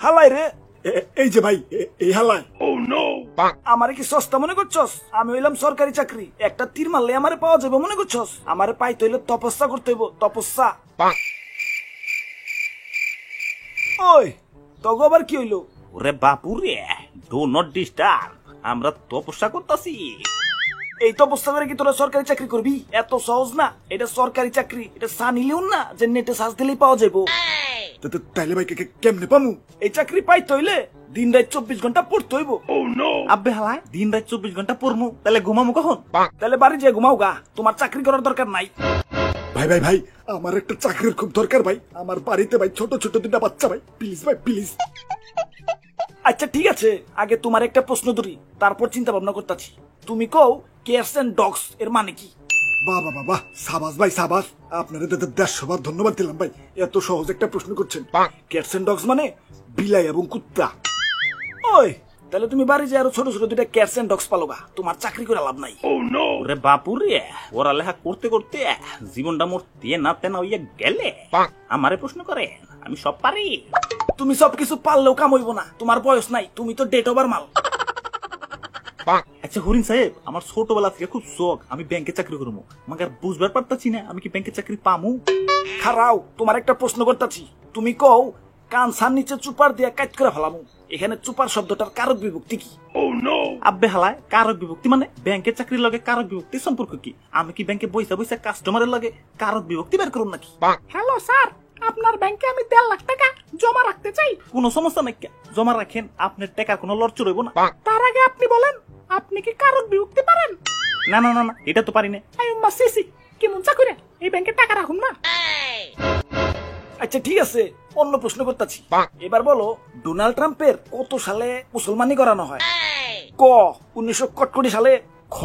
হালাই রে? এই যে ভাই, এই হালায়। আমারে কি সস্তা মনে করছস? আমি হইলাম সরকারি চাকরি, একটা তীর মারলে আমারে পাওয়া যাবে মনে করছস? আমারে পাইতে হইলে তপস্যা করতে হইব, তপস্যা। ওই তগো আবার কি হইলো? ওরে বাপুরে, ডু নট ডিস্টার্ব, আমরা তপস্যা করতেছি। এই তপস্যা করে কি তোরা সরকারি চাকরি করবি? এত সহজ না, এটা সরকারি চাকরি, এটা সানিলিউন না যে নেটে সার্চ দিলেই পাওয়া যাবো। তাইলে ভাই কেমনে পামু? এই চাকরি পাইতে হইলে দিন রাত 24 ঘন্টা পড়তে হইব। আব্বে হালায়, দিন রাত 24 ঘন্টা পড়মু, তাহলে ঘুমামু কখন? তাহলে বাড়ি যেয়ে ঘুমাও গা, তোমার চাকরি করার দরকার নাই। ভাই ভাই ভাই, আমার একটা চাকরির খুব দরকার ভাই। আমার বাড়িতে ভাই ছোট ছোট দুটা বাচ্চা ভাই, প্লিজ ভাই প্লিজ। আচ্ছা ঠিক আছে, আগে তোমার একটা প্রশ্ন ধরি, তারপর চিন্তা ভাবনা করতেছি। তুমি কও ক্যাটস এন্ড ডগস এর মানে কি? বাহ বাহ বাহ, সাবাস ভাই সাবাস। আপনারা 150 বার ধন্যবাদ দিলাম ভাই, এত সহজ একটা প্রশ্ন করছেন। ক্যাটস এন্ড ডগস মানে বিলাই এবং কুত্তা। ওই তাহলে তুমি বাড়ি যে আরো ছোট ছোট দুটা ক্যাটস এন্ড ডগস পালোগা, তোমার চাকরি করে লাভ নাই। ওরে বাপুরে, ওরা লেখা করতে করতে জীবনটা মোর দিয়ে না তেনা হইয়া গেলে আমারে প্রশ্ন করে, আমি সব পারি। তুমি সবকিছু পারলেও কাম হইব না, তোমার বয়স নাই, তুমি তো ডেট ওভার মাল। আচ্ছা হরিণ সাহেব, আমার ছোটবেলা থেকে খুব শখ আমি ব্যাংকে চাকরি করবো, মাগার বুঝবার পারতাছি না আমি কি ব্যাংকে চাকরি পামু। খারাও, তোমার একটা প্রশ্ন করতেছি। তুমি কও কানসার নিচে চুপার দিয়া কাট করে ফেলামু, এখানে চুপার শব্দটার কারক বিভক্তি কি? আব্বে হালায়, কারক বিভক্তি মানে ব্যাংকের চাকরির লগে কারক বিভক্তি সম্পর্ক কি? আমি কি ব্যাংকে বইসা বইসা কাস্টমারের লগে কারক বিভক্তি বের করুন নাকি? হ্যালো স্যার, আপনার ব্যাংকে আমি 1.5 লাখ টাকা জমা রাখতে চাই। কোনো সমস্যা নাই, জমা রাখেন, আপনার টাকার কোনো লড়চড় হইব না। তার আগে আপনি বলেন, আপনি কি কারক বিভক্তি পারেন? না না না না, এটা তো পারি না। সিসি কেমন চাকরি, এই ব্যাংকে টাকা রাখুন না। আচ্ছা ঠিক আছে, অন্য প্রশ্ন করতেছি। এবার বলো, ডোনাল্ড ট্রাম্পের কত সালে মুসলমানি করানো হয়? ক 1961 সালে, খ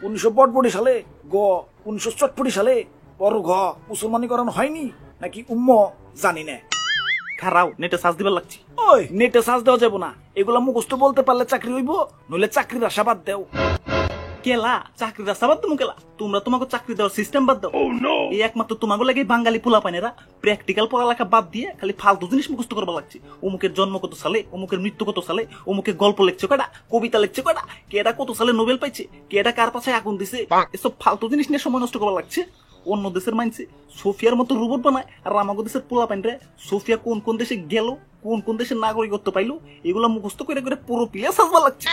1962 সালে, গ 1964 সালে, বড় ঘ মুসলমানি করানো হয়নি, নাকি উম্ম জানি না। খারাও, নেটে সার্চ দিবার লাগছি। ওই নেটে সার্চ দেওয়া যাবো না, এগুলা মুখস্থ বলতে পারলে চাকরি হইব, নইলে চাকরির আশা বাদ দেও। কেলা চাকরির আশা বাদ দেবো কেলা? তোমরা তোমাকে চাকরি দেওয়ার সিস্টেম বাদ দাও। এই একমাত্র তোমাকে লাগে বাঙালি পোলা পানেরা প্র্যাকটিক্যাল পড়ালেখা বাদ দিয়ে খালি ফালতু জিনিস মুখস্থ করবা লাগছে। অমুকের জন্ম কত সালে, অমুকের মৃত্যু কত সালে, অমুকের গল্প লেখছে কয়টা, কবিতা লেখছে কয়টা, কেডা কত সালে নোবেল পাইছে, কেডা কার পাশে আগুন দিছে, এসব ফালতু জিনিস নিয়ে সময় নষ্ট করবা লাগছে। অন্য দেশের মানছে সোফিয়ার মতো রোবট বানায়, আর আমাদের দেশের পোলা পাইনরে সোফিয়া কোন কোন দেশে গেল, কোন কোন দেশের নাগরিকত্ব পাইলো, এগুলা মুখস্থ করে করে পুরো প্লেয়ার সাজবা লাগছে।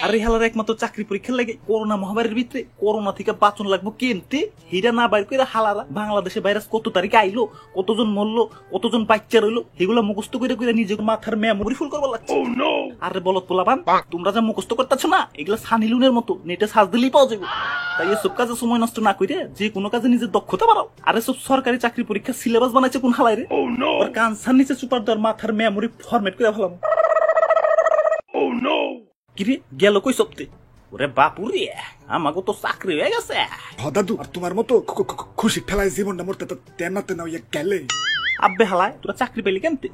আর এই হালার একমাত্র চাকরি পরীক্ষার লাগে করোনা মহামারীর ভিতরে করোনা থেকে বাঁচন লাগবো কেমতে, হিরা না বাইর করে হালারা বাংলাদেশে ভাইরাস কত তারিখে আইলো, কতজন মরলো, কতজন বাচ্চা রইলো, এগুলা মুখস্থ করে করে নিজের মাথার মেমোরি ফুল করবা লাগছে। আরে বলত পোলাপান, তোমরা যা মুখস্থ করতেছো না, এগুলা সানিলুনের মতো নেটে সার্চ দিলেই পাওয়া যাবে। তাই এসব কাজে সময় নষ্ট না করে যে কোনো কাজে নিজের দক্ষতা বাড়াও। আর এসব সরকারি চাকরি পরীক্ষার সিলেবাস বানাইছে কোন হালাই রে? ওর কানসার নিচে চুপার দেওয়ার মাথার মেমোরি ফরম্যাট করে ফেলাম। কিরে গেল কই সপ্তে? ওরে বাপুরে, আমাকে তো চাকরি হয়ে গেছে। দাদু, আর তোমার মতো খুশি ঠেলায় জীবনটা মরতে তেনা তেনা হইয়া গেলে। আব্বে হালায়, তোরা চাকরি পেলি কেমতে?